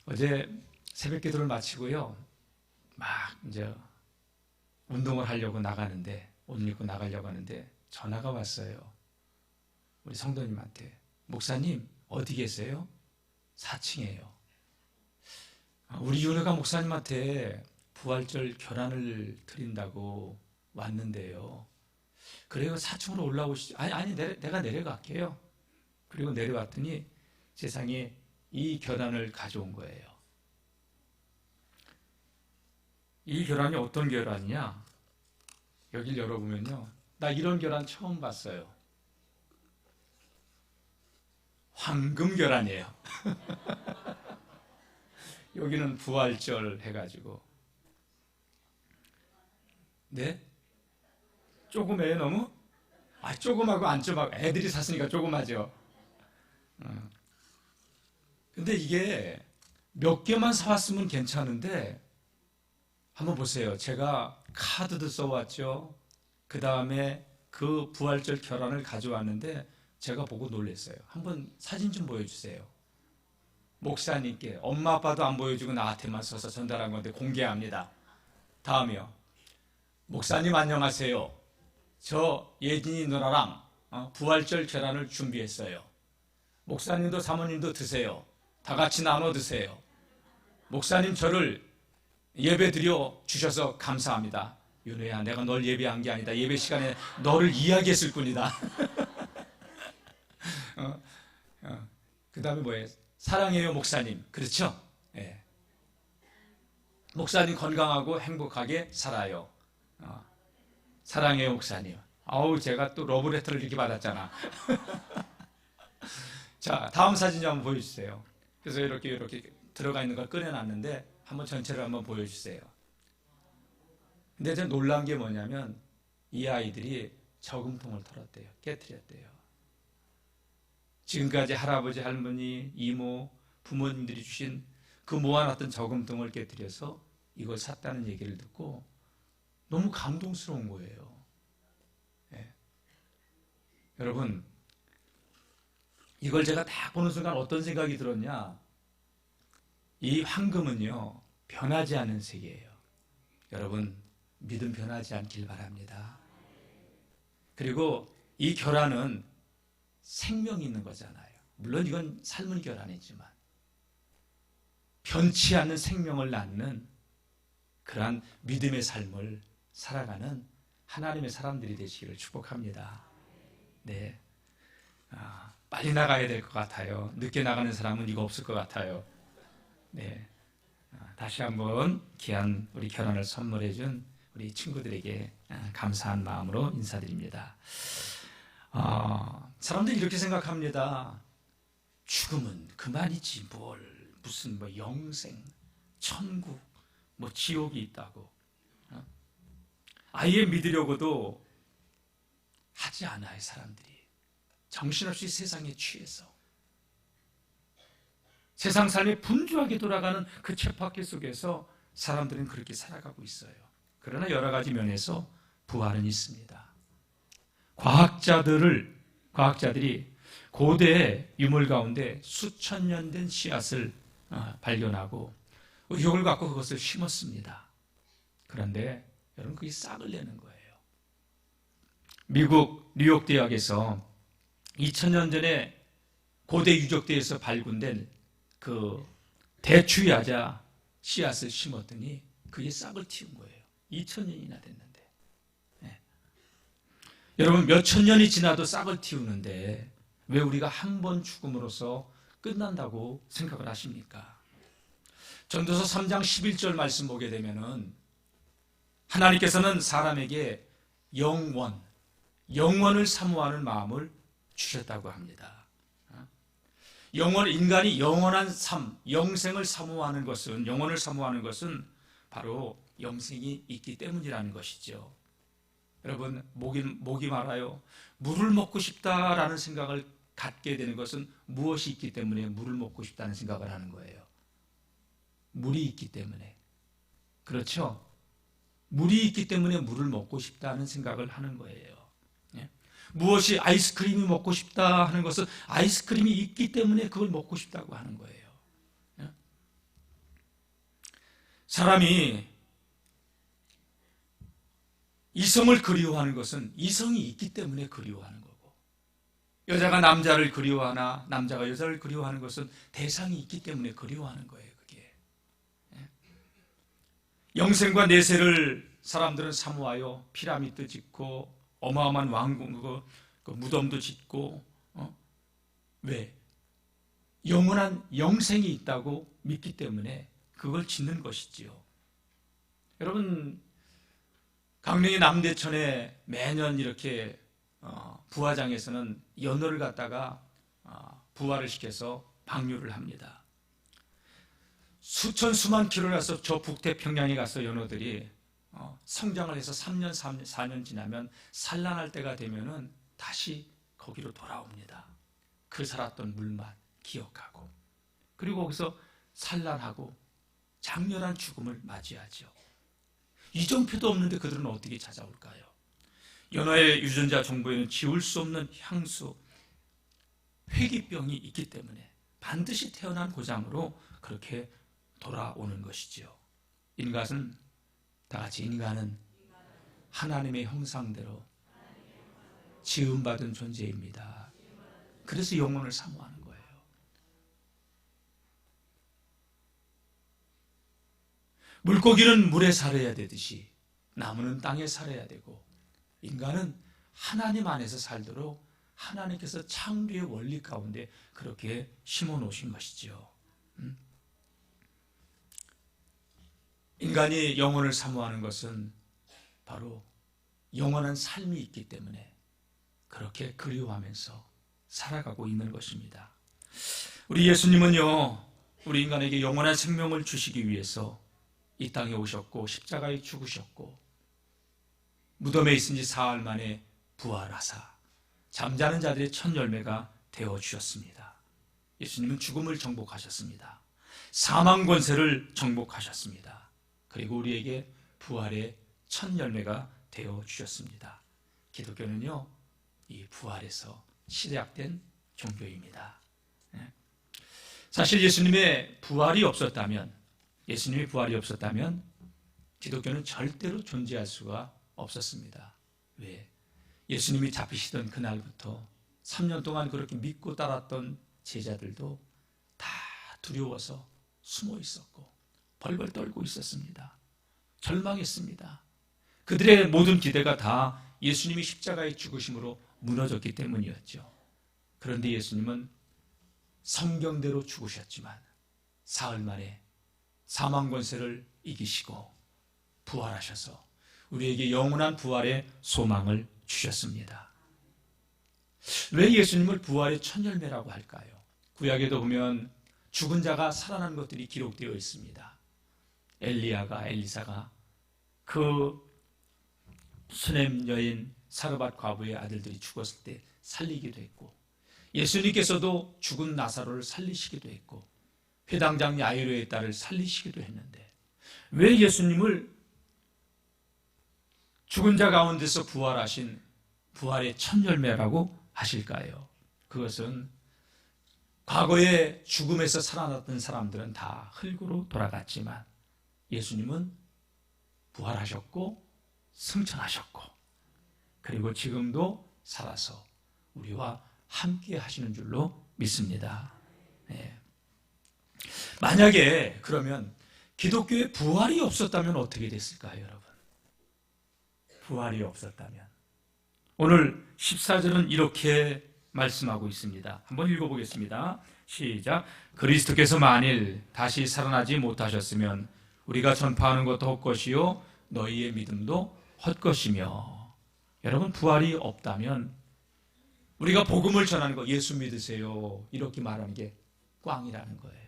어제 새벽 기도를 마치고요. 막 이제 운동을 하려고 나가는데, 옷 입고 나가려고 하는데 전화가 왔어요. 우리 성도님한테. 목사님, 어디 계세요? 4층이에요. 우리 윤회가 목사님한테 부활절 결혼을 드린다고 왔는데요. 그래요, 4층으로 올라오시죠. 아니, 내가 내려갈게요. 그리고 내려왔더니 세상에 이 결혼을 가져온 거예요. 이 결혼이 어떤 결혼이냐? 여길 열어보면요, 나 이런 결혼 처음 봤어요. 황금 결혼이에요. 여기는 부활절 해가지고. 네? 조그매요 너무? 조그마고 안 좁아고 애들이 샀으니까 조그마죠. 근데 이게 몇 개만 사왔으면 괜찮은데, 한번 보세요. 제가 카드도 써왔죠. 그 다음에 그 부활절 결혼을 가져왔는데 제가 보고 놀랐어요. 한번 사진 좀 보여주세요. 목사님께 엄마 아빠도 안 보여주고 나한테만 써서 전달한 건데 공개합니다. 다음이요. 목사님 안녕하세요. 저 예진이 누나랑 부활절 계란을 준비했어요. 목사님도 사모님도 드세요. 다 같이 나눠 드세요. 목사님 저를 예배 드려 주셔서 감사합니다. 윤호야, 내가 널 예배한 게 아니다. 예배 시간에 너를 이야기했을 뿐이다. 그 다음에 뭐예요? 사랑해요 목사님. 그렇죠? 예. 목사님 건강하고 행복하게 살아요. 사랑해요 목사님. 제가 또 러브레터를 이렇게 받았잖아. 자, 다음 사진 좀 한번 보여주세요. 그래서 이렇게 들어가 있는 걸 꺼내놨는데 한번 전체를 한번 보여주세요. 근데 이제 놀란 게 뭐냐면 이 아이들이 저금통을 털었대요. 깨트렸대요. 지금까지 할아버지, 할머니, 이모, 부모님들이 주신 그 모아놨던 저금통을 깨트려서 이걸 샀다는 얘기를 듣고 너무 감동스러운 거예요. 예. 여러분, 이걸 제가 딱 보는 순간 어떤 생각이 들었냐? 이 황금은요, 변하지 않는 세계예요. 여러분, 믿음 변하지 않길 바랍니다. 그리고 이 결혼은 생명이 있는 거잖아요. 물론 이건 삶은 결혼이지만 변치 않는 생명을 낳는 그러한 믿음의 삶을 살아가는 하나님의 사람들이 되시기를 축복합니다. 네, 빨리 나가야 될 것 같아요. 늦게 나가는 사람은 이거 없을 것 같아요. 네, 다시 한번 귀한 우리 결혼을 선물해 준 우리 친구들에게 감사한 마음으로 인사드립니다. 사람들이 이렇게 생각합니다. 죽음은 그만이지 무슨 영생, 천국, 지옥이 있다고. 아예 믿으려고도 하지 않아요. 사람들이 정신없이 세상에 취해서 세상 삶이 분주하게 돌아가는 그 쳇바퀴 속에서 사람들은 그렇게 살아가고 있어요. 그러나 여러 가지 면에서 부활은 있습니다. 과학자들이 고대 유물 가운데 수천 년 된 씨앗을 발견하고 의혹을 갖고 그것을 심었습니다. 그런데 여러분, 그게 싹을 내는 거예요. 미국 뉴욕 대학에서 2000년 전에 고대 유적지에서 발굴된 그 대추야자 씨앗을 심었더니 그게 싹을 틔운 거예요. 2000년이나 됐는데. 네. 여러분, 몇천 년이 지나도 싹을 틔우는데 왜 우리가 한 번 죽음으로써 끝난다고 생각을 하십니까? 전도서 3장 11절 말씀 보게 되면은 하나님께서는 사람에게 영원을 사모하는 마음을 주셨다고 합니다. 인간이 영원한 삶, 영생을 사모하는 것은, 영혼을 사모하는 것은 바로 영생이 있기 때문이라는 것이죠. 여러분, 목이 말아요. 물을 먹고 싶다라는 생각을 갖게 되는 것은 무엇이 있기 때문에 물을 먹고 싶다는 생각을 하는 거예요? 물이 있기 때문에. 그렇죠? 물이 있기 때문에 물을 먹고 싶다는 생각을 하는 거예요. 무엇이 아이스크림이 먹고 싶다 하는 것은 아이스크림이 있기 때문에 그걸 먹고 싶다고 하는 거예요. 사람이 이성을 그리워하는 것은 이성이 있기 때문에 그리워하는 거고, 여자가 남자를 그리워하나 남자가 여자를 그리워하는 것은 대상이 있기 때문에 그리워하는 거예요. 그게 영생과 내세를 사람들은 사모하여 피라미드 짓고 어마어마한 왕궁 그 무덤도 짓고, 왜? 영원한 영생이 있다고 믿기 때문에 그걸 짓는 것이지요. 여러분, 강릉의 남대천에 매년 이렇게 부화장에서는 연어를 갖다가 부화를 시켜서 방류를 합니다. 수천 수만 킬로를 가서 저 북태평양에 가서 연어들이 성장을 해서 3년 4년 지나면 산란할 때가 되면은 다시 거기로 돌아옵니다. 그 살았던 물만 기억하고, 그리고 거기서 산란하고 장렬한 죽음을 맞이하죠. 이정표도 없는데 그들은 어떻게 찾아올까요? 연어의 유전자 정보에는 지울 수 없는 향수, 회귀병이 있기 때문에 반드시 태어난 고장으로 그렇게 돌아오는 것이지요. 인간은 다 같이 인간은 하나님의 형상대로 지음받은 존재입니다. 그래서 영혼을 사모하는 거예요. 물고기는 물에 살아야 되듯이 나무는 땅에 살아야 되고, 인간은 하나님 안에서 살도록 하나님께서 창조의 원리 가운데 그렇게 심어 놓으신 것이죠. 인간이 영혼을 사모하는 것은 바로 영원한 삶이 있기 때문에 그렇게 그리워하면서 살아가고 있는 것입니다. 우리 예수님은요, 우리 인간에게 영원한 생명을 주시기 위해서 이 땅에 오셨고 십자가에 죽으셨고 무덤에 있은 지 사흘 만에 부활하사 잠자는 자들의 첫 열매가 되어 주셨습니다. 예수님은 죽음을 정복하셨습니다. 사망 권세를 정복하셨습니다. 그리고 우리에게 부활의 첫 열매가 되어 주셨습니다. 기독교는요, 이 부활에서 시작된 종교입니다. 사실 예수님의 부활이 없었다면 기독교는 절대로 존재할 수가 없었습니다. 왜? 예수님이 잡히시던 그날부터 3년 동안 그렇게 믿고 따랐던 제자들도 다 두려워서 숨어 있었고 벌벌 떨고 있었습니다. 절망했습니다. 그들의 모든 기대가 다 예수님이 십자가의 죽으심으로 무너졌기 때문이었죠. 그런데 예수님은 성경대로 죽으셨지만 사흘 만에 사망 권세를 이기시고 부활하셔서 우리에게 영원한 부활의 소망을 주셨습니다. 왜 예수님을 부활의 첫 열매라고 할까요? 구약에도 보면 죽은 자가 살아난 것들이 기록되어 있습니다. 엘리야가, 엘리사가 그 수넴 여인 사르밧 과부의 아들들이 죽었을 때 살리기도 했고, 예수님께서도 죽은 나사로를 살리시기도 했고, 회당장 야이로의 딸을 살리시기도 했는데 왜 예수님을 죽은 자 가운데서 부활하신 부활의 첫 열매라고 하실까요? 그것은 과거에 죽음에서 살아났던 사람들은 다 흙으로 돌아갔지만 예수님은 부활하셨고 승천하셨고 그리고 지금도 살아서 우리와 함께 하시는 줄로 믿습니다. 네. 만약에 그러면 기독교에 부활이 없었다면 어떻게 됐을까요, 여러분? 부활이 없었다면. 오늘 14절은 이렇게 말씀하고 있습니다. 한번 읽어보겠습니다. 시작. 그리스도께서 만일 다시 살아나지 못하셨으면 우리가 전파하는 것도 헛것이요 너희의 믿음도 헛것이며. 여러분, 부활이 없다면 우리가 복음을 전하는 거, 예수 믿으세요, 이렇게 말하는 게 꽝이라는 거예요.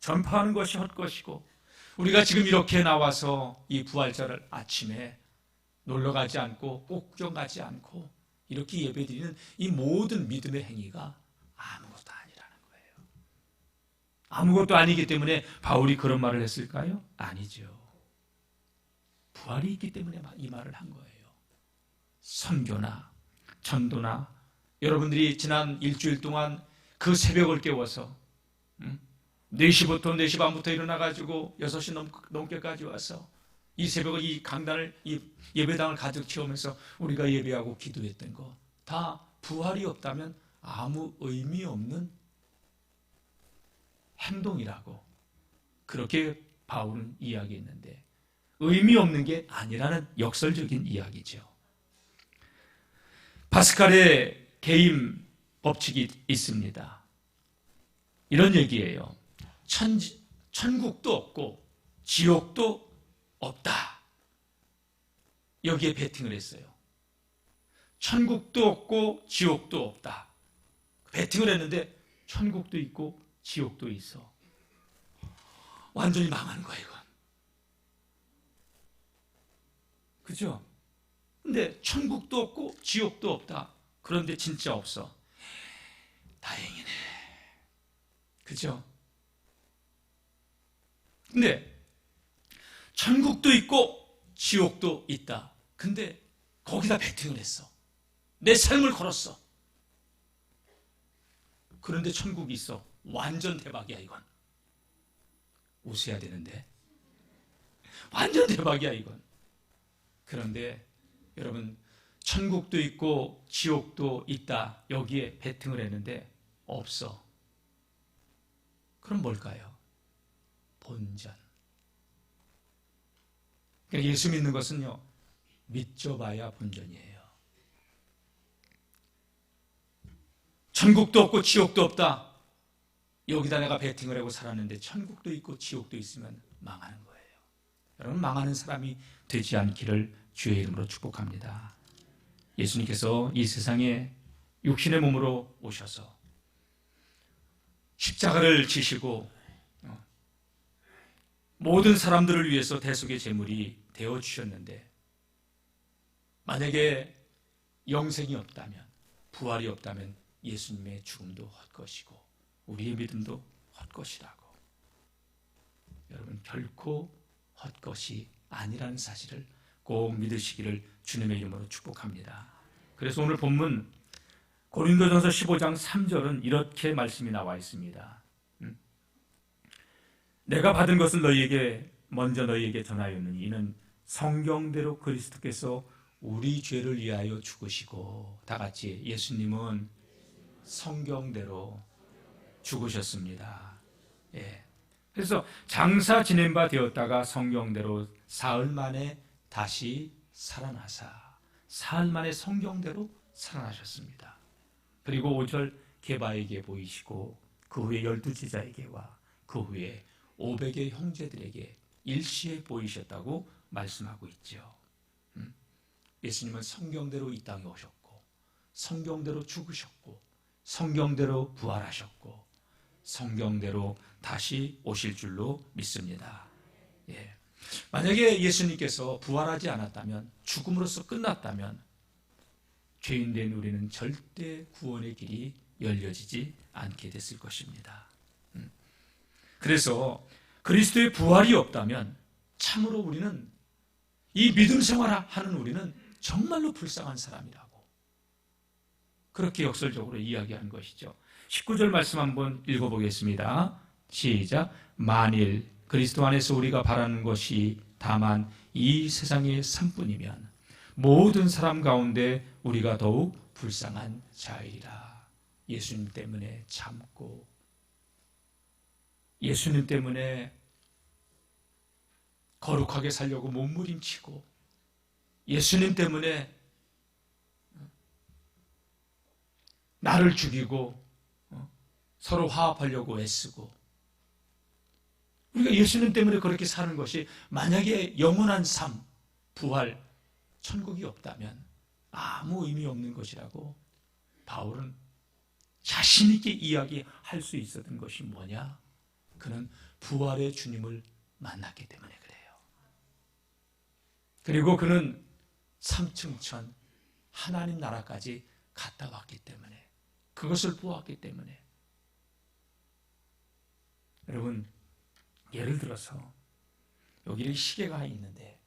전파하는 것이 헛것이고, 우리가 지금 이렇게 나와서 이 부활절을 아침에 놀러 가지 않고 꼭 구경 가지 않고 이렇게 예배드리는 이 모든 믿음의 행위가 아무것도 아니라는 거예요. 아무것도 아니기 때문에 바울이 그런 말을 했을까요? 아니죠. 부활이 있기 때문에 이 말을 한 거예요. 선교나 전도나 여러분들이 지난 일주일 동안 그 새벽을 깨워서 4시부터 4시 반부터 일어나가지고 6시 넘게까지 와서 이 새벽을 이 강단을 이 예배당을 가득 채우면서 우리가 예배하고 기도했던 거 다 부활이 없다면 아무 의미 없는 행동이라고 그렇게 바울은 이야기했는데 의미 없는 게 아니라는 역설적인 이야기죠. 파스칼의 개임 법칙이 있습니다. 이런 얘기예요. 천국도 없고 지옥도 없다. 여기에 베팅을 했어요. 천국도 없고 지옥도 없다. 베팅을 했는데 천국도 있고 지옥도 있어. 완전히 망하는 거야 이건. 그죠? 근데 천국도 없고 지옥도 없다. 그런데 진짜 없어. 다행이네. 그죠? 근데 천국도 있고 지옥도 있다. 근데 거기다 베팅을 했어. 내 삶을 걸었어. 그런데 천국이 있어. 완전 대박이야 이건. 웃어야 되는데 완전 대박이야 이건. 그런데 여러분 천국도 있고 지옥도 있다. 여기에 베팅을 했는데 없어. 그럼 뭘까요? 본전. 그러니까 예수 믿는 것은요, 믿져봐야 본전이에요. 천국도 없고 지옥도 없다. 여기다 내가 베팅을 하고 살았는데 천국도 있고 지옥도 있으면 망하는 거예요. 여러분 망하는 사람이 되지 않기를 주의 이름으로 축복합니다. 예수님께서 이 세상에 육신의 몸으로 오셔서 십자가를 지시고 모든 사람들을 위해서 대속의 제물이 되어 주셨는데 만약에 영생이 없다면, 부활이 없다면 예수님의 죽음도 헛것이고 우리의 믿음도 헛것이라고. 여러분 결코 헛것이 아니라는 사실을 꼭 믿으시기를 주님의 이름으로 축복합니다. 그래서 오늘 본문 고린도전서 15장 3절은 이렇게 말씀이 나와 있습니다. 내가 받은 것을 먼저 너희에게 전하였느니 이는 성경대로 그리스도께서 우리 죄를 위하여 죽으시고, 다 같이 예수님은 성경대로 죽으셨습니다. 예. 그래서 장사 지낸 바 되었다가 성경대로 사흘 만에 다시 살아나사, 사흘 만에 성경대로 살아나셨습니다. 그리고 5절 게바에게 보이시고 그 후에 12제자에게와 그 후에 500의 형제들에게 일시에 보이셨다고 말씀하고 있죠. 예수님은 성경대로 이 땅에 오셨고 성경대로 죽으셨고 성경대로 부활하셨고 성경대로 다시 오실 줄로 믿습니다. 예. 만약에 예수님께서 부활하지 않았다면, 죽음으로써 끝났다면 죄인된 우리는 절대 구원의 길이 열려지지 않게 됐을 것입니다. 그래서 그리스도의 부활이 없다면 참으로 우리는, 이 믿음 생활하는 우리는 정말로 불쌍한 사람이라고 그렇게 역설적으로 이야기하는 것이죠. 19절 말씀 한번 읽어보겠습니다. 시작. 만일 그리스도 안에서 우리가 바라는 것이 다만 이 세상의 삶뿐이면 모든 사람 가운데 우리가 더욱 불쌍한 자이라. 예수님 때문에 참고, 예수님 때문에 거룩하게 살려고 몸부림치고, 예수님 때문에 나를 죽이고 서로 화합하려고 애쓰고, 우리가 예수님 때문에 그렇게 사는 것이 만약에 영원한 삶, 부활, 천국이 없다면 아무 의미 없는 것이라고 바울은 자신 있게 이야기할 수 있었던 것이 뭐냐? 그는 부활의 주님을 만났기 때문에 그래요. 그리고 그는 삼층천 하나님 나라까지 갔다 왔기 때문에, 그것을 보았기 때문에. 여러분 예를 들어서 여기 시계가 있는데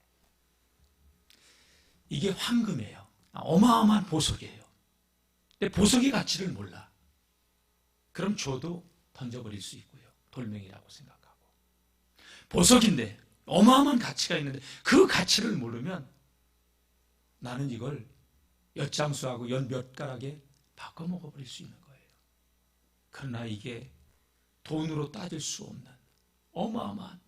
이게 황금이에요. 어마어마한 보석이에요. 근데 보석의 가치를 몰라. 그럼 줘도 던져버릴 수 있고요. 돌멩이라고 생각하고, 보석인데 어마어마한 가치가 있는데 그 가치를 모르면 나는 이걸 엿장수하고 연 몇 가락에 바꿔 먹어버릴 수 있는 거예요. 그러나 이게 돈으로 따질 수 없는 어마어마한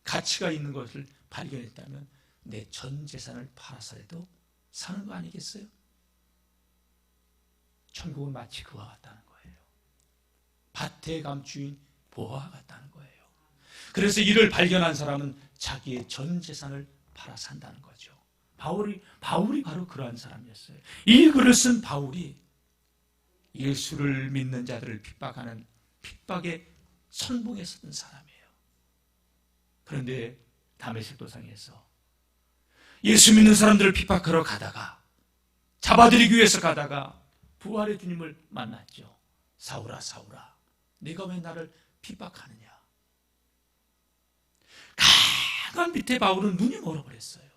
가치가 있는 것을 발견했다면 내 전 재산을 팔아서라도 사는 거 아니겠어요? 천국은 마치 그와 같다는 거예요. 밭의 감주인 보아와 같다는 거예요. 그래서 이를 발견한 사람은 자기의 전 재산을 팔아 산다는 거죠. 바울이 바로 그러한 사람이었어요. 이 글을 쓴 바울이 예수를 믿는 자들을 핍박하는 핍박의 선봉에 섰던 사람이에요. 그런데 다메섹 도상에서 예수 믿는 사람들을 핍박하러 가다가, 잡아들이기 위해서 가다가 부활의 주님을 만났죠. 사울아 사울아, 네가 왜 나를 핍박하느냐. 강한 밑에 바울은 눈이 멀어버렸어요.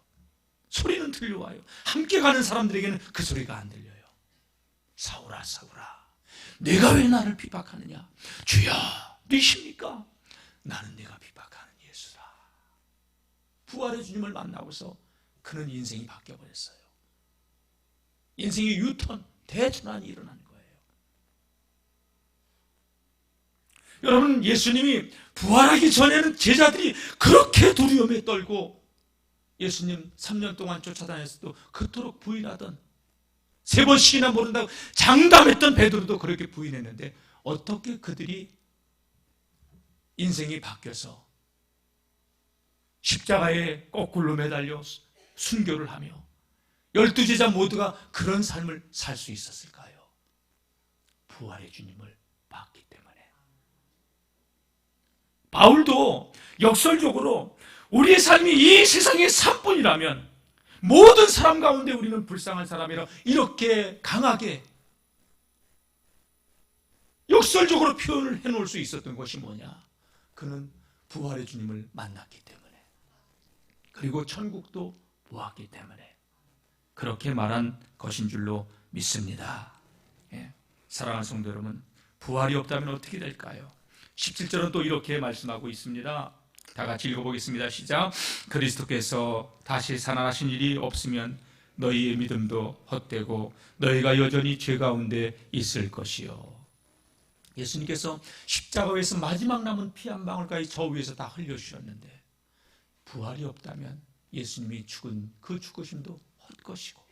소리는 들려와요. 함께 가는 사람들에게는 그 소리가 안 들려요. 사울아 사울아, 네가 왜 나를 핍박하느냐. 주여, 네십니까? 나는 네가 핍박하는 예수다. 부활의 주님을 만나고서 그는 인생이 바뀌어버렸어요. 인생의 유턴, 대전환이 일어난 거예요. 여러분, 예수님이 부활하기 전에는 제자들이 그렇게 두려움에 떨고 예수님 3년 동안 쫓아다녔어도 그토록 부인하던, 3번씩이나 모른다고 장담했던 베드로도 그렇게 부인했는데 어떻게 그들이 인생이 바뀌어서 십자가에 거꾸로 매달려 순교를 하며 12제자 모두가 그런 삶을 살 수 있었을까요? 부활의 주님을 봤기 때문에. 바울도 역설적으로 우리의 삶이 이 세상의 삶뿐이라면 모든 사람 가운데 우리는 불쌍한 사람이라 이렇게 강하게 역설적으로 표현을 해놓을 수 있었던 것이 뭐냐? 그는 부활의 주님을 만났기 때문에, 그리고 천국도 보았기 때문에 그렇게 말한 것인 줄로 믿습니다. 예. 사랑하는 성도 여러분, 부활이 없다면 어떻게 될까요? 17절은 또 이렇게 말씀하고 있습니다. 다 같이 읽어보겠습니다. 시작. 그리스도께서 다시 살아나신 일이 없으면 너희의 믿음도 헛되고 너희가 여전히 죄 가운데 있을 것이요. 예수님께서 십자가에서 마지막 남은 피 한 방울까지 저 위에서 다 흘려주셨는데 부활이 없다면 예수님이 죽은 그 죽으심도 헛것이고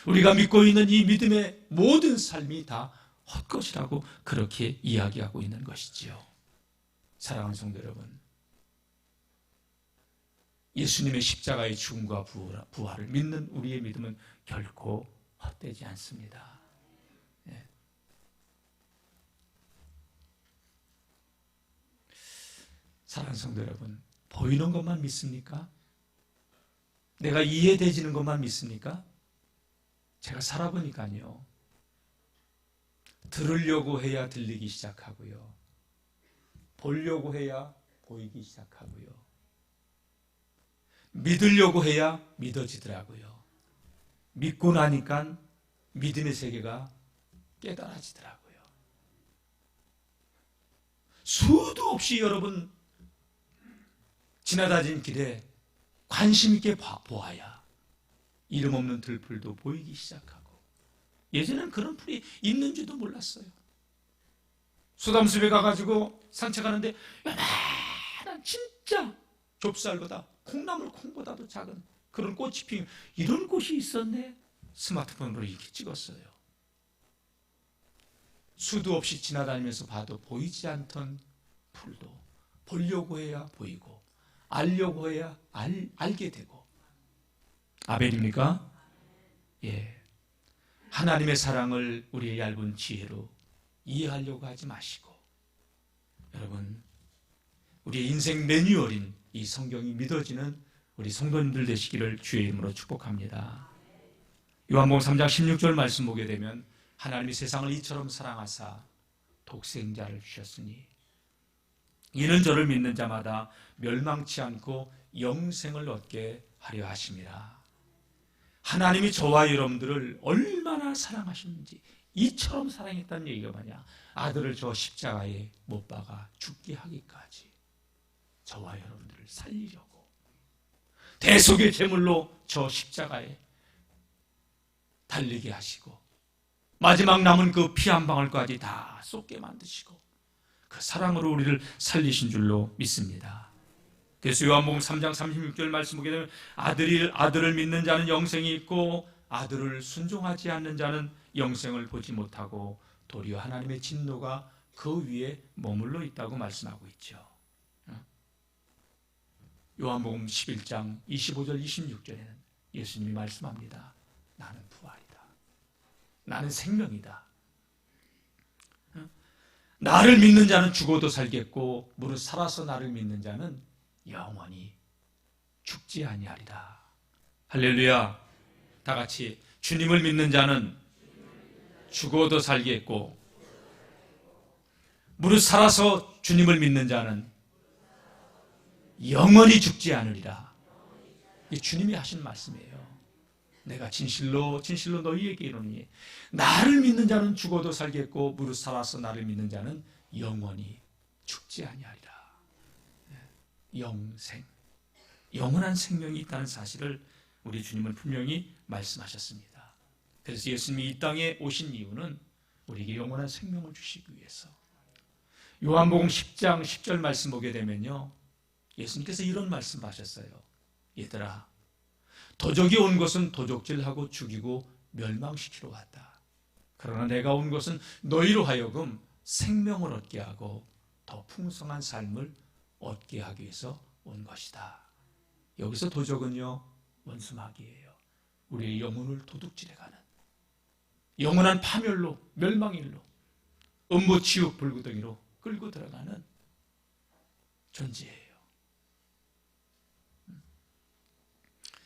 우리가 믿고 있는 이 믿음의 모든 삶이 다 헛것이라고 그렇게 이야기하고 있는 것이지요. 사랑하는 성도 여러분, 예수님의 십자가의 죽음과 부활을 믿는 우리의 믿음은 결코 헛되지 않습니다. 예. 사랑하는 성도 여러분, 보이는 것만 믿습니까? 내가 이해되지는 것만 믿습니까? 제가 살아보니까요, 들으려고 해야 들리기 시작하고요, 보려고 해야 보이기 시작하고요, 믿으려고 해야 믿어지더라고요. 믿고 나니까 믿음의 세계가 깨달아지더라고요. 수도 없이 여러분 지나다닌 길에 관심 있게 보아야 이름 없는 들풀도 보이기 시작하고, 예전에는 그런 풀이 있는지도 몰랐어요. 수담숲에 가가지고 산책하는데 요만한 진짜 좁쌀보다 콩나물 콩보다도 작은 그런 꽃이 피면 이런 꽃이 있었네. 스마트폰으로 이렇게 찍었어요. 수도 없이 지나다니면서 봐도 보이지 않던 풀도 보려고 해야 보이고 알려고 해야 알게 되고. 아멘입니까? 예. 하나님의 사랑을 우리의 얇은 지혜로 이해하려고 하지 마시고, 여러분, 우리의 인생 매뉴얼인 이 성경이 믿어지는 우리 성도님들 되시기를 주의 이름으로 축복합니다. 요한복음 3장 16절 말씀 보게 되면 하나님이 세상을 이처럼 사랑하사 독생자를 주셨으니 이는 저를 믿는 자마다 멸망치 않고 영생을 얻게 하려 하심이라. 하나님이 저와 여러분들을 얼마나 사랑하시는지 이처럼 사랑했다는 얘기가 뭐냐? 아들을 저 십자가에 못 박아 죽게 하기까지 저와 여러분들을 살리려고 대속의 제물로 저 십자가에 달리게 하시고 마지막 남은 그 피 한 방울까지 다 쏟게 만드시고 그 사랑으로 우리를 살리신 줄로 믿습니다. 그래서 요한복음 3장 36절 말씀 보게 되면 아들을 믿는 자는 영생이 있고 아들을 순종하지 않는 자는 영생을 보지 못하고 도리어 하나님의 진노가 그 위에 머물러 있다고 말씀하고 있죠. 요한복음 11장 25절 26절에는 예수님이 말씀합니다. 나는 부활이다. 나는 생명이다. 나를 믿는 자는 죽어도 살겠고 무릇 살아서 나를 믿는 자는 영원히 죽지 아니하리라. 할렐루야. 다 같이 주님을 믿는 자는 죽어도 살겠고 무릇 살아서 주님을 믿는 자는 영원히 죽지 않으리라. 이게 주님이 하신 말씀이에요. 내가 진실로 너희에게 이르노니 나를 믿는 자는 죽어도 살겠고 무릇 살아서 나를 믿는 자는 영원히 죽지 아니하리라. 영생, 영원한 생명이 있다는 사실을 우리 주님은 분명히 말씀하셨습니다. 그래서 예수님이 이 땅에 오신 이유는 우리에게 영원한 생명을 주시기 위해서. 요한복음 10장 10절 말씀 보게 되면요, 예수님께서 이런 말씀하셨어요. 얘들아, 도적이 온 것은 도적질하고 죽이고 멸망시키러 왔다. 그러나 내가 온 것은 너희로 하여금 생명을 얻게 하고 더 풍성한 삶을 얻게 하기 위해서 온 것이다. 여기서 도적은요, 원수마귀예요. 우리의 영혼을 도둑질해가는 영원한 파멸로, 멸망일로, 음부 지옥 불구덩이로 끌고 들어가는 존재예요.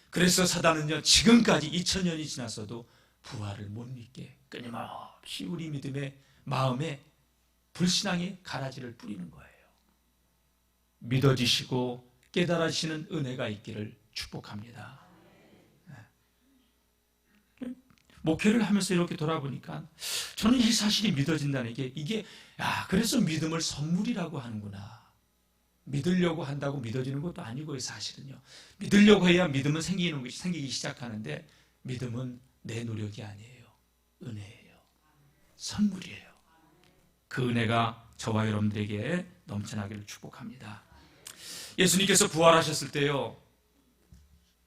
그래서 사단은요, 지금까지 2000년이 지났어도 부활을 못 믿게 끊임없이 우리 믿음의 마음에 불신앙의 가라지를 뿌리는 거예요. 믿어지시고 깨달으시는 은혜가 있기를 축복합니다. 목회를 하면서 이렇게 돌아보니까 저는 이 사실이 믿어진다는 게 이게 그래서 믿음을 선물이라고 하는구나. 믿으려고 한다고 믿어지는 것도 아니고요. 사실은요, 믿으려고 해야 믿음은 생기기 시작하는데 믿음은 내 노력이 아니에요. 은혜예요. 선물이에요. 그 은혜가 저와 여러분들에게 넘쳐나기를 축복합니다. 예수님께서 부활하셨을 때요,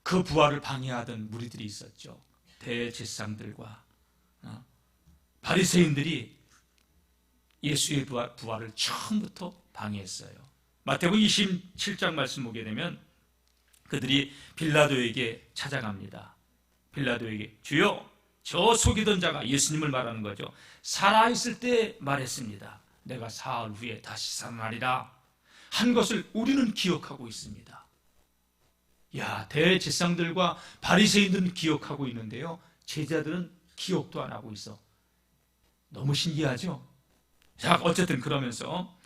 그 부활을 방해하던 무리들이 있었죠. 대제사장들과 바리새인들이 예수의 부활을 처음부터 방해했어요. 마태복음 27장 말씀 보게 되면 그들이 빌라도에게 찾아갑니다. 빌라도에게 주여, 저 속이던 자가, 예수님을 말하는 거죠, 살아있을 때 말했습니다. 내가 사흘 후에 다시 살아나리라 한 것을 우리는 기억하고 있습니다. 대제사장들과 바리새인들은 기억하고 있는데요, 제자들은 기억도 안 하고 있어. 너무 신기하죠? 자, 어쨌든 그러면서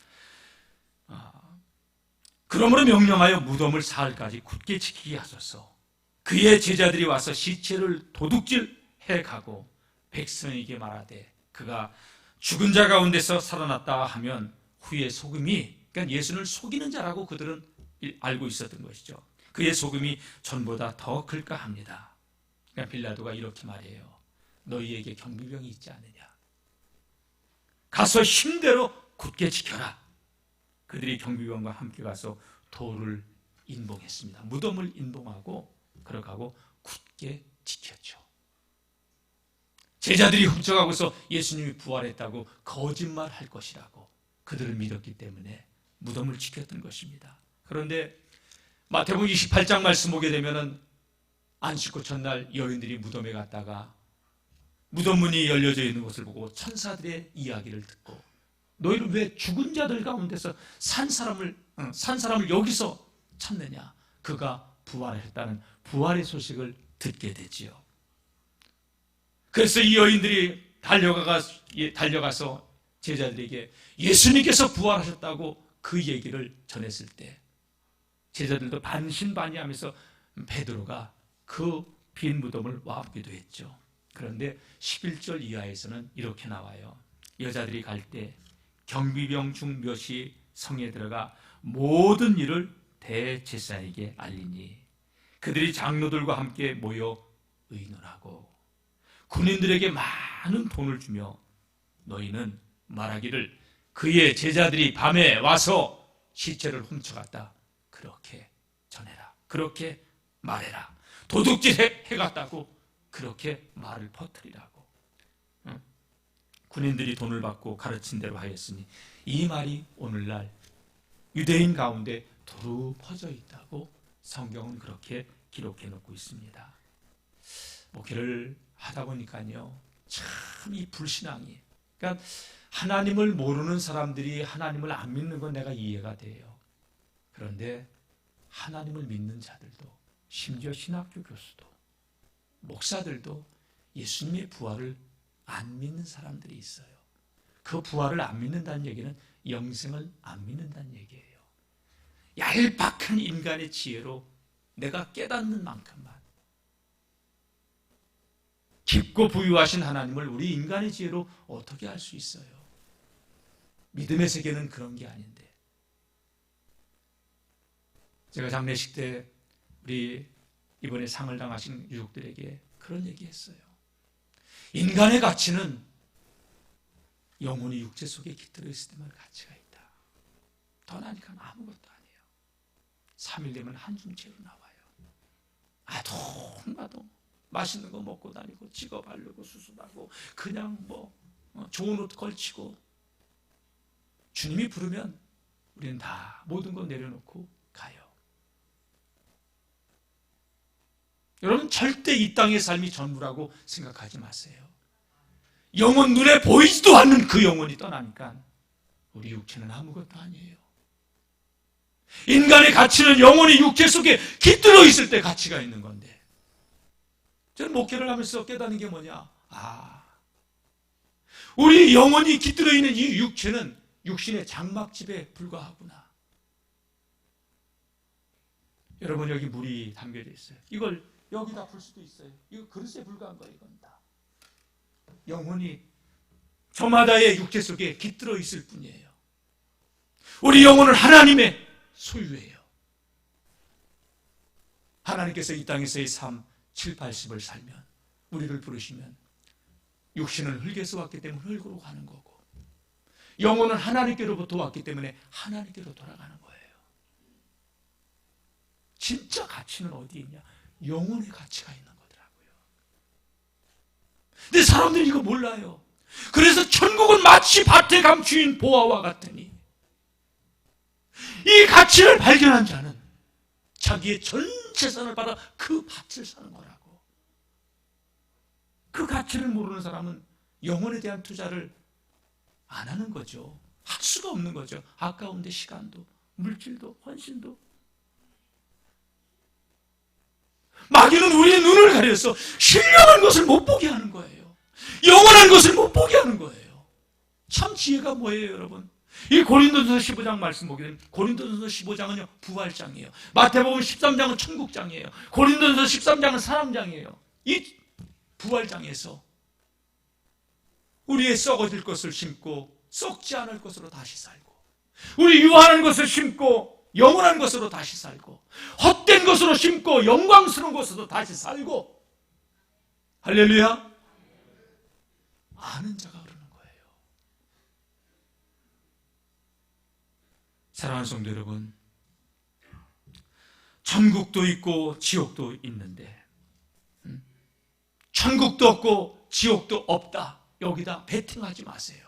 그러므로 명령하여 무덤을 사흘까지 굳게 지키게 하소서. 그의 제자들이 와서 시체를 도둑질해 가고 백성에게 말하되 그가 죽은 자 가운데서 살아났다 하면 후에 소금이, 그러니까 예수를 속이는 자라고 그들은 알고 있었던 것이죠. 그의 소금이 전보다 더 클까 합니다. 그러니까 빌라도가 이렇게 말해요. 너희에게 경비병이 있지 않느냐? 가서 힘대로 굳게 지켜라. 그들이 경비병과 함께 가서 돌을 인봉했습니다. 무덤을 인봉하고 걸어가고 굳게 지켰죠. 제자들이 훔쳐가고서 예수님이 부활했다고 거짓말할 것이라고 그들을 믿었기 때문에 무덤을 지켰던 것입니다. 그런데 마태복음 28장 말씀 보게 되면은 안식구 첫날 여인들이 무덤에 갔다가 무덤 문이 열려져 있는 것을 보고 천사들의 이야기를 듣고 너희는 왜 죽은 자들 가운데서 산 사람을 여기서 찾느냐? 그가 부활했다는 부활의 소식을 듣게 되지요. 그래서 이 여인들이 달려가서 제자들에게 예수님께서 부활하셨다고 그 얘기를 전했을 때 제자들도 반신반의하면서 베드로가 그 빈 무덤을 와보기도 했죠. 그런데 11절 이하에서는 이렇게 나와요. 여자들이 갈 때 경비병 중 몇이 성에 들어가 모든 일을 대제사장에게 알리니 그들이 장로들과 함께 모여 의논하고 군인들에게 많은 돈을 주며 너희는 말하기를 그의 제자들이 밤에 와서 시체를 훔쳐갔다. 그렇게 전해라. 그렇게 말해라. 도둑질 해갔다고 그렇게 말을 퍼뜨리라고. 군인들이 돈을 받고 가르친 대로 하였으니 이 말이 오늘날 유대인 가운데 두루 퍼져 있다고 성경은 그렇게 기록해 놓고 있습니다. 목회를 하다 보니까요, 참 이 불신앙이, 그러니까 하나님을 모르는 사람들이 하나님을 안 믿는 건 내가 이해가 돼요. 그런데 하나님을 믿는 자들도, 심지어 신학교 교수도, 목사들도 예수님의 부활을 안 믿는 사람들이 있어요. 그 부활을 안 믿는다는 얘기는 영생을 안 믿는다는 얘기예요. 얄팍한 인간의 지혜로 내가 깨닫는 만큼만, 깊고 부유하신 하나님을 우리 인간의 지혜로 어떻게 알 수 있어요? 믿음의 세계는 그런 게 아닌데. 제가 장례식 때 우리 이번에 상을 당하신 유족들에게 그런 얘기했어요. 인간의 가치는 영혼이 육체 속에 깃들어 있을 때만 가치가 있다. 더 나니까 아무것도 아니에요. 3일 되면 한숨 채로 나와요. 아동마동 맛있는 거 먹고 다니고 찍어바르고 수술하고 그냥 좋은 옷 걸치고, 주님이 부르면 우리는 다 모든 거 내려놓고 가요. 여러분, 절대 이 땅의 삶이 전부라고 생각하지 마세요. 영혼 눈에 보이지도 않는 그 영혼이 떠나니까 우리 육체는 아무것도 아니에요. 인간의 가치는 영혼이 육체 속에 깃들어 있을 때 가치가 있는 건데, 저는 목회를 하면서 깨닫는 게 뭐냐? 우리 영혼이 깃들어 있는 이 육체는 육신의 장막집에 불과하구나. 여러분, 여기 물이 담겨져 있어요. 이걸 여기다 풀 수도 있어요. 이거 그릇에 불과한 거예요. 이건 다 영혼이 저마다의 육체 속에 깃들어 있을 뿐이에요. 우리 영혼은 하나님의 소유예요. 하나님께서 이 땅에서의 삶 7, 80을 살면, 우리를 부르시면 육신은 흙에서 왔기 때문에 흙으로 가는 거고, 영혼은 하나님께로부터 왔기 때문에 하나님께로 돌아가는 거예요. 진짜 가치는 어디 있냐? 영혼의 가치가 있는 거더라고요. 근데 사람들이 이거 몰라요. 그래서 천국은 마치 밭에 감추인 보화와 같으니, 이 가치를 발견한 자는 자기의 전 재산을 받아 그 밭을 사는 거라고. 그 가치를 모르는 사람은 영혼에 대한 투자를 안 하는 거죠. 할 수가 없는 거죠. 아까운데 시간도, 물질도, 헌신도. 마귀는 우리의 눈을 가려서 신령한 것을 못 보게 하는 거예요. 영원한 것을 못 보게 하는 거예요. 참 지혜가 뭐예요, 여러분? 이 고린도전서 15장 말씀 보게 되면, 고린도전서 15장은요 부활장이에요. 마태복음 13장은 천국장이에요. 고린도전서 13장은 사랑장이에요. 이 부활장에서 우리의 썩어질 것을 심고 썩지 않을 것으로 다시 살고, 우리 유한한 것을 심고 영원한 것으로 다시 살고, 헛된 것으로 심고 영광스러운 것으로 다시 살고, 할렐루야, 아는 자가 흐르는 거예요. 사랑하는 성도 여러분, 천국도 있고 지옥도 있는데, 천국도 없고 지옥도 없다, 여기다 베팅하지 마세요.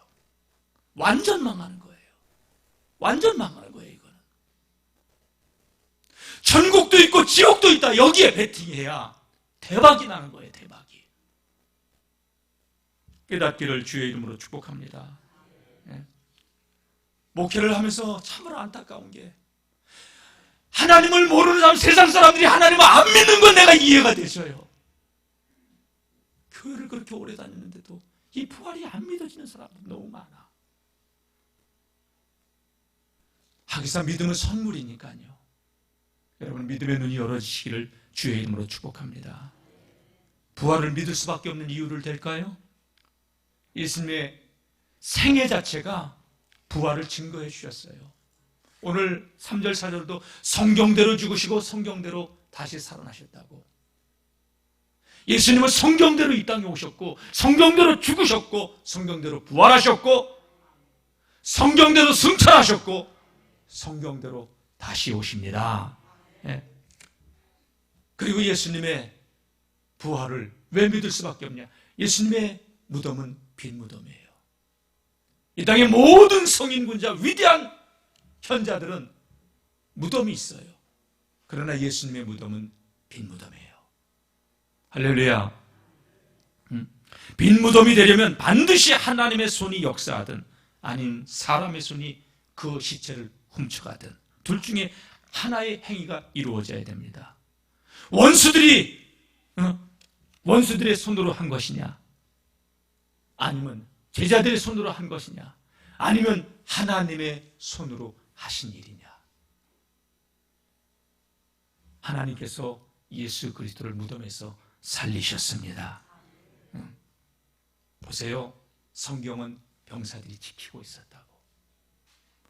완전 망하는 거예요. 완전 망하는 거예요. 이거는 천국도 있고 지옥도 있다, 여기에 베팅해야 대박이 나는 거예요. 대박이. 깨닫기를 주의 이름으로 축복합니다. 목회를 하면서 참으로 안타까운 게, 하나님을 모르는 사람, 세상 사람들이 하나님을 안 믿는 건 내가 이해가 되셔요. 교회를 그렇게 오래 다녔는데도 이 부활이 안 믿어지는 사람들 너무 많아. 하기사 믿음은 선물이니까요. 여러분, 믿음의 눈이 열어지시기를 주의 이름으로 축복합니다. 부활을 믿을 수밖에 없는 이유를 될까요? 예수님의 생애 자체가 부활을 증거해 주셨어요. 오늘 3절 4절도 성경대로 죽으시고 성경대로 다시 살아나셨다고. 예수님은 성경대로 이 땅에 오셨고 성경대로 죽으셨고 성경대로 부활하셨고 성경대로 승천하셨고 성경대로 다시 오십니다. 예. 그리고 예수님의 부활을 왜 믿을 수밖에 없냐? 예수님의 무덤은 빈 무덤이에요. 이 땅의 모든 성인군자 위대한 현자들은 무덤이 있어요. 그러나 예수님의 무덤은 빈 무덤이에요. 할렐루야. 빈 무덤이 되려면 반드시 하나님의 손이 역사하든 아닌 사람의 손이 그 시체를 훔쳐가든 둘 중에 하나의 행위가 이루어져야 됩니다. 원수들의 손으로 한 것이냐, 아니면 제자들의 손으로 한 것이냐, 아니면 하나님의 손으로 하신 일이냐. 하나님께서 예수 그리스도를 무덤에서 살리셨습니다. 보세요. 성경은 병사들이 지키고 있었다고.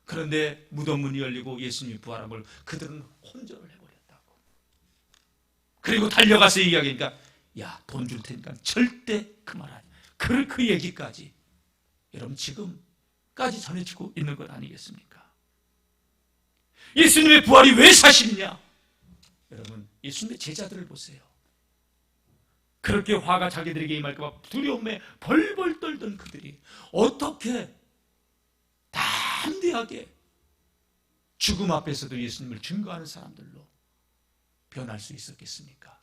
그런데 무덤 문이 열리고 예수님이 부활한 걸 그들은 혼전을 해버렸다고. 그리고 달려가서 이야기하니까 야, 돈 줄 테니까 절대 그 말 하지. 그 얘기까지. 여러분 지금까지 전해지고 있는 것 아니겠습니까? 예수님의 부활이 왜 사실이냐? 여러분 예수님의 제자들을 보세요. 그렇게 화가 자기들에게 임할까 봐 두려움에 벌벌 떨던 그들이 어떻게 담대하게 죽음 앞에서도 예수님을 증거하는 사람들로 변할 수 있었겠습니까?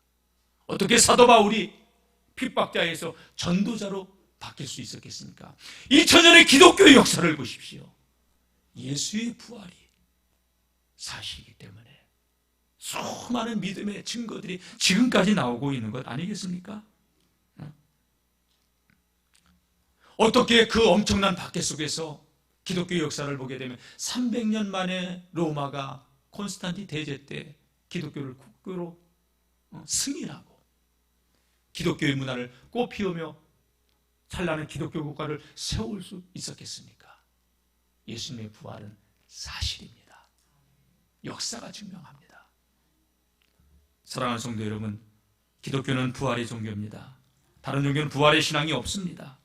어떻게 사도 바울이 핍박자에서 전도자로 바뀔 수 있었겠습니까? 2000년의 기독교의 역사를 보십시오. 예수의 부활이 사실이기 때문에 수많은 믿음의 증거들이 지금까지 나오고 있는 것 아니겠습니까? 어떻게 그 엄청난 박해 속에서 기독교 역사를 보게 되면 300년 만에 로마가 콘스탄틴 대제 때 기독교를 국교로 승인하고 기독교의 문화를 꽃피우며 찬란한 기독교 국가를 세울 수 있었겠습니까? 예수님의 부활은 사실입니다. 역사가 증명합니다. 사랑하는 성도 여러분, 기독교는 부활의 종교입니다. 다른 종교는 부활의 신앙이 없습니다.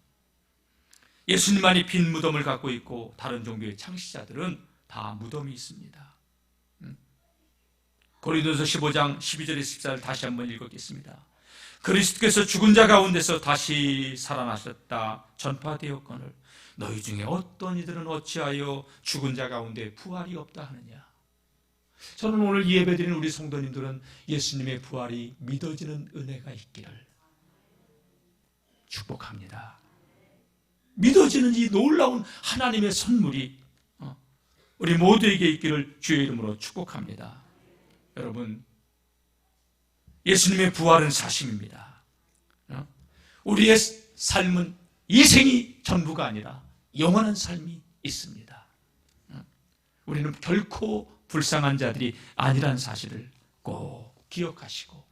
예수님만이 빈 무덤을 갖고 있고 다른 종교의 창시자들은 다 무덤이 있습니다. 고린도서 15장 12절에 14절 다시 한번 읽겠습니다. 그리스도께서 죽은 자 가운데서 다시 살아나셨다 전파되었거늘 너희 중에 어떤 이들은 어찌하여 죽은 자 가운데 부활이 없다 하느냐. 저는 오늘 예배드리는 우리 성도님들은 예수님의 부활이 믿어지는 은혜가 있기를 축복합니다. 믿어지는 이 놀라운 하나님의 선물이 우리 모두에게 있기를 주의 이름으로 축복합니다. 여러분, 예수님의 부활은 사실입니다. 우리의 삶은 이 생이 전부가 아니라 영원한 삶이 있습니다. 우리는 결코 불쌍한 자들이 아니란 사실을 꼭 기억하시고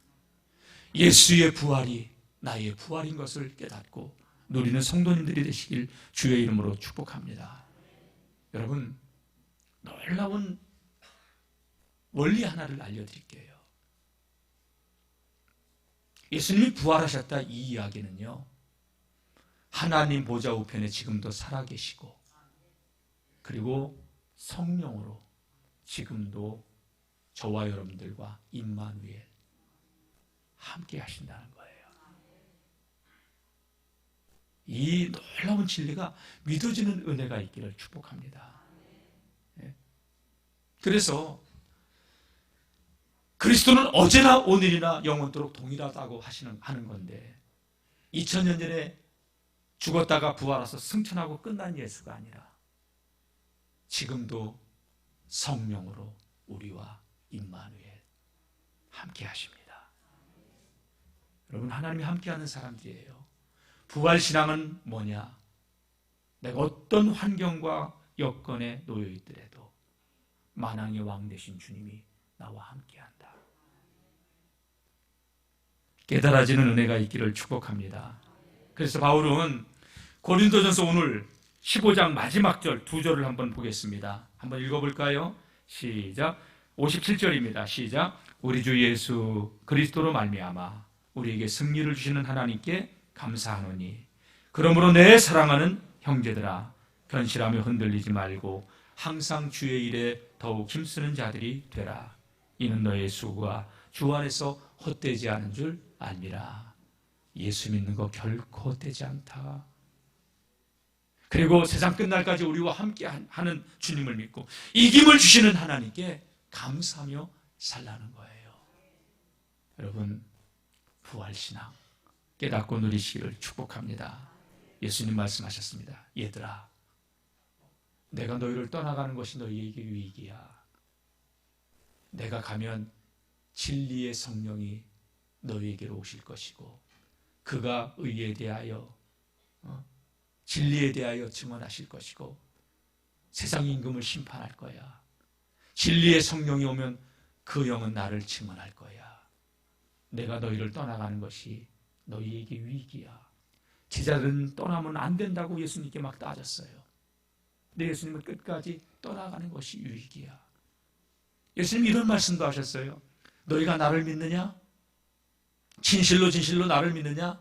예수의 부활이 나의 부활인 것을 깨닫고 누리는 성도님들이 되시길 주의 이름으로 축복합니다. 여러분, 놀라운 원리 하나를 알려드릴게요. 예수님이 부활하셨다 이 이야기는요, 하나님 보좌 우편에 지금도 살아계시고 그리고 성령으로 지금도 저와 여러분들과 임마누엘 함께 하신다는 거예요. 이 놀라운 진리가 믿어지는 은혜가 있기를 축복합니다. 그래서 그리스도는 어제나 오늘이나 영원토록 동일하다고 하는 건데 2000년 전에 죽었다가 부활해서 승천하고 끝난 예수가 아니라 지금도 성령으로 우리와 임마누엘 함께 하십니다. 여러분, 하나님이 함께하는 사람들이에요. 부활신앙은 뭐냐? 내가 어떤 환경과 여건에 놓여 있더라도 만왕의 왕 되신 주님이 나와 함께한다. 깨달아지는 은혜가 있기를 축복합니다. 그래서 바울은 고린도전서 오늘 15장 마지막 절 두 절을 한번 보겠습니다. 한번 읽어볼까요? 시작. 57절입니다. 시작. 우리 주 예수 그리스도로 말미암아 우리에게 승리를 주시는 하나님께 감사하노니 그러므로 내 사랑하는 형제들아 견실하며 흔들리지 말고 항상 주의 일에 더욱 힘쓰는 자들이 되라. 이는 너의 수고가 주 안에서 헛되지 않은 줄 알미라. 예수 믿는 거 결코 헛되지 않다. 그리고 세상 끝날까지 우리와 함께 하는 주님을 믿고 이김을 주시는 하나님께 감사하며 살라는 거예요. 여러분, 부활신앙 깨닫고 누리시기를 축복합니다. 예수님 말씀하셨습니다. 얘들아, 내가 너희를 떠나가는 것이 너희에게 유익이야. 내가 가면 진리의 성령이 너희에게로 오실 것이고 그가 의에 대하여 진리에 대하여 증언하실 것이고 세상 임금을 심판할 거야. 진리의 성령이 오면 그 영은 나를 증언할 거야. 내가 너희를 떠나가는 것이 너희에게 유익이야. 제자들은 떠나면 안 된다고 예수님께 막 따졌어요. 근데 예수님은 끝까지 떠나가는 것이 유익이야. 예수님 이런 말씀도 하셨어요. 너희가 나를 믿느냐? 진실로 진실로 나를 믿느냐?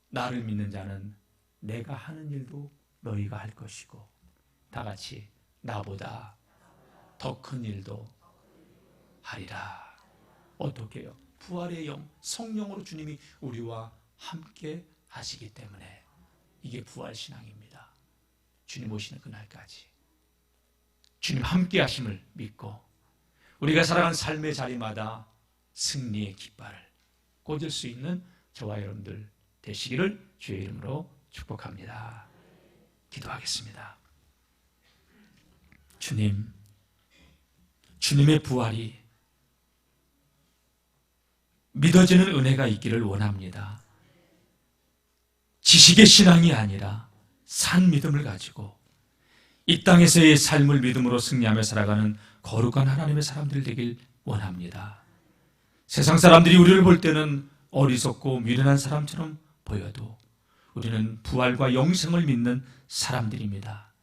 나를 믿는 자는 내가 하는 일도 너희가 할 것이고 다 같이 나보다 더 큰 일도 하리라. 어떻게 해요? 부활의 영, 성령으로 주님이 우리와 함께 하시기 때문에 이게 부활신앙입니다. 주님 오시는 그날까지 주님 함께 하심을 믿고 우리가 살아가는 삶의 자리마다 승리의 깃발을 꽂을 수 있는 저와 여러분들 되시기를 주의 이름으로 축복합니다. 기도하겠습니다. 주님, 주님의 부활이 믿어지는 은혜가 있기를 원합니다. 지식의 신앙이 아니라 산 믿음을 가지고 이 땅에서의 삶을 믿음으로 승리하며 살아가는 거룩한 하나님의 사람들 되길 원합니다. 세상 사람들이 우리를 볼 때는 어리석고 미련한 사람처럼 보여도 우리는 부활과 영생을 믿는 사람들입니다.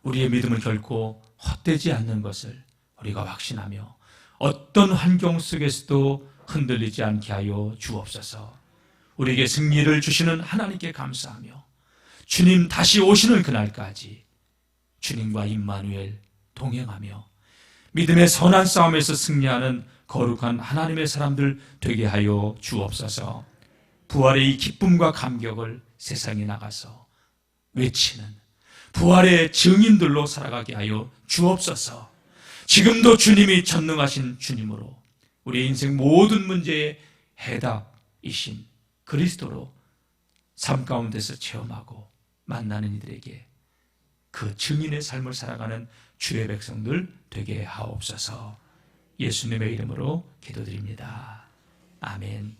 우리의 믿음을 결코 헛되지 않는 것을 우리가 확신하며 어떤 환경 속에서도 흔들리지 않게 하여 주옵소서. 우리에게 승리를 주시는 하나님께 감사하며 주님 다시 오시는 그날까지 주님과 임마누엘 동행하며 믿음의 선한 싸움에서 승리하는 거룩한 하나님의 사람들 되게 하여 주옵소서. 부활의 이 기쁨과 감격을 세상에 나가서 외치는 부활의 증인들로 살아가게 하여 주옵소서. 지금도 주님이 전능하신 주님으로 우리의 인생 모든 문제의 해답이신 그리스도로 삶 가운데서 체험하고 만나는 이들에게 그 증인의 삶을 살아가는 주의 백성들 되게 하옵소서. 예수님의 이름으로 기도드립니다. 아멘.